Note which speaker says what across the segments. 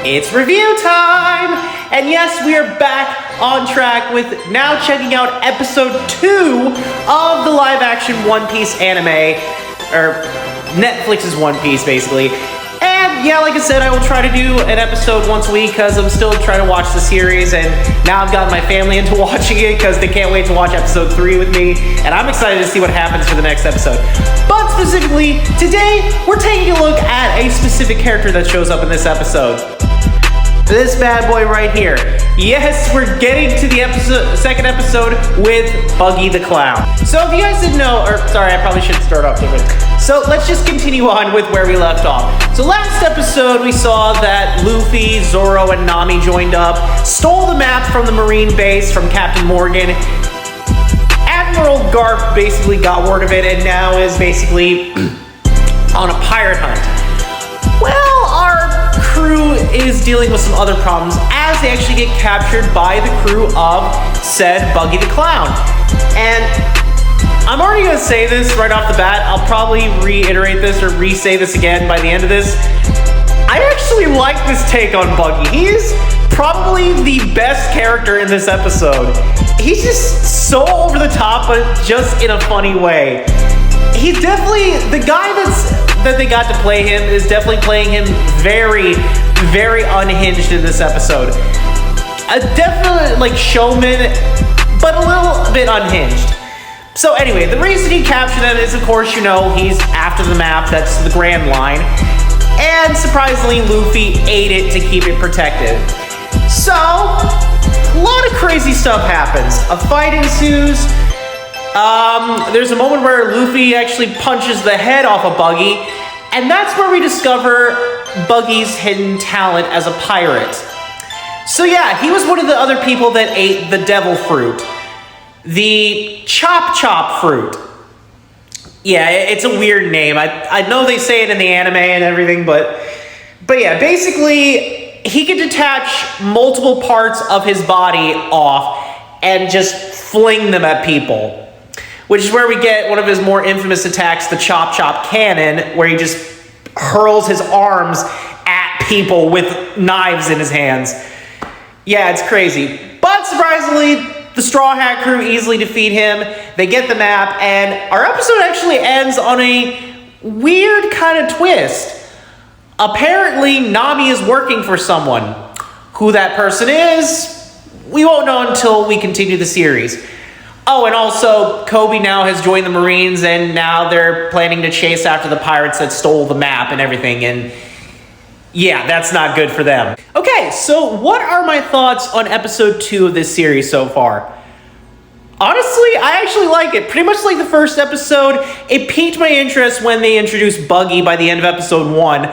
Speaker 1: It's review time! And yes, we are back on track with now checking out episode 2 of the live-action One Piece anime, or Netflix's One Piece, basically. And yeah, like I said, I will try to do an episode once a week because I'm still trying to watch the series, and now I've gotten my family into watching it because they can't wait to watch episode 3 with me, and I'm excited to see what happens for the next episode. But specifically, today, we're taking a look at a specific character that shows up in this episode. This bad boy right here. Yes, we're getting to the second episode with Buggy the Clown. So if you guys didn't know, or sorry, I probably should start off different. So let's just continue on with where we left off. So last episode, we saw that Luffy, Zoro, and Nami joined up, stole the map from the Marine base from Captain Morgan. Admiral Garp basically got word of it and now is basically on a pirate hunt. Well, our crew is dealing with some other problems as they actually get captured by the crew of said Buggy the Clown. And I'm already going to say this right off the bat. I'll probably reiterate this or re-say this again by the end of this. I actually like this take on Buggy. He's probably the best character in this episode. He's just so over the top, but just in a funny way. He's definitely, the guy that they got to play him is definitely playing him very, very unhinged in this episode. A definite, like, showman, but a little bit unhinged. So anyway, the reason he captured them is, of course, you know, he's after the map, that's the Grand Line. And surprisingly, Luffy ate it to keep it protected. So, a lot of crazy stuff happens. A fight ensues. There's a moment where Luffy actually punches the head off of Buggy, and that's where we discover Buggy's hidden talent as a pirate. So yeah, he was one of the other people that ate the devil fruit. The chop fruit. Yeah, it's a weird name. I know they say it in the anime and everything, but yeah, basically, he can detach multiple parts of his body off and just fling them at people. Which is where we get one of his more infamous attacks, the Chop Cannon, where he just hurls his arms at people with knives in his hands. Yeah, it's crazy. But surprisingly, the Straw Hat crew easily defeat him. They get the map, and our episode actually ends on a weird kind of twist. Apparently, Nami is working for someone. Who that person is, we won't know until we continue the series. Oh, and also, Koby now has joined the Marines, and now they're planning to chase after the pirates that stole the map and everything, and yeah, that's not good for them. Okay, so what are my thoughts on episode 2 of this series so far? Honestly, I actually like it. Pretty much like the first episode, it piqued my interest when they introduced Buggy by the end of episode 1,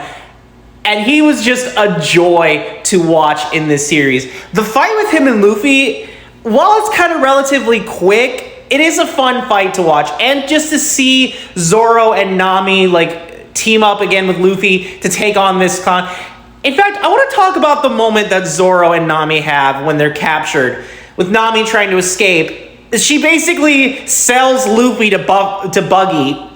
Speaker 1: and he was just a joy to watch in this series. The fight with him and Luffy, while it's kind of relatively quick, it is a fun fight to watch. And just to see Zoro and Nami like team up again with Luffy to take on this clown. In fact, I want to talk about the moment that Zoro and Nami have when they're captured. With Nami trying to escape, she basically sells Luffy to Buggy.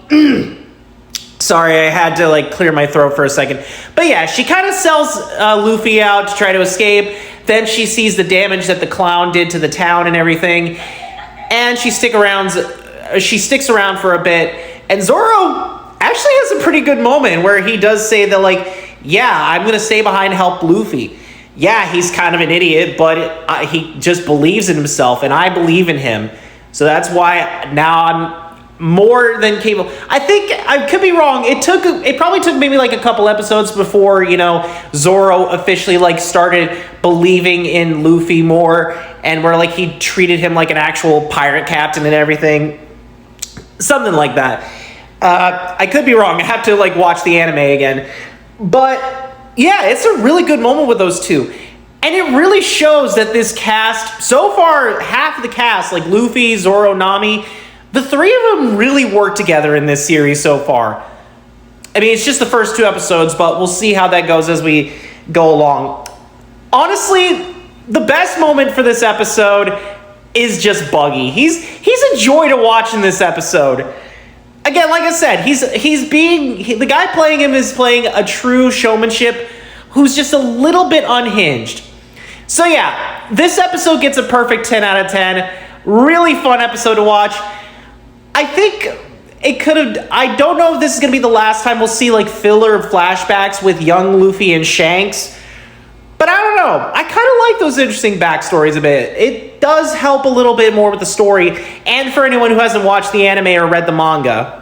Speaker 1: Sorry, I had to like clear my throat for a second. But yeah, she kind of sells Luffy out to try to escape. Then she sees the damage that the clown did to the town and everything, and she sticks around for a bit. And Zoro actually has a pretty good moment where he does say that, like, yeah, I'm gonna stay behind and help Luffy. Yeah, he's kind of an idiot, but he just believes in himself, and I believe in him. So that's why now I'm more than capable. I think I could be wrong. It probably took maybe like a couple episodes before, you know, Zoro officially like started believing in Luffy more, and where like he treated him like an actual pirate captain and everything. Something like that. I could be wrong. I have to like watch the anime again. But yeah, it's a really good moment with those two. And it really shows that this cast, so far half of the cast, like Luffy, Zoro, Nami, the three of them really work together in this series so far. I mean, it's just the first 2 episodes, but we'll see how that goes as we go along. Honestly, the best moment for this episode is just Buggy. He's a joy to watch in this episode. Again, like I said, the guy playing him is playing a true showmanship who's just a little bit unhinged. So yeah, this episode gets a perfect 10 out of 10. Really fun episode to watch. I think it could have... I don't know if this is going to be the last time we'll see like filler flashbacks with young Luffy and Shanks. But I don't know. I kind of like those interesting backstories a bit. It does help a little bit more with the story. And for anyone who hasn't watched the anime or read the manga.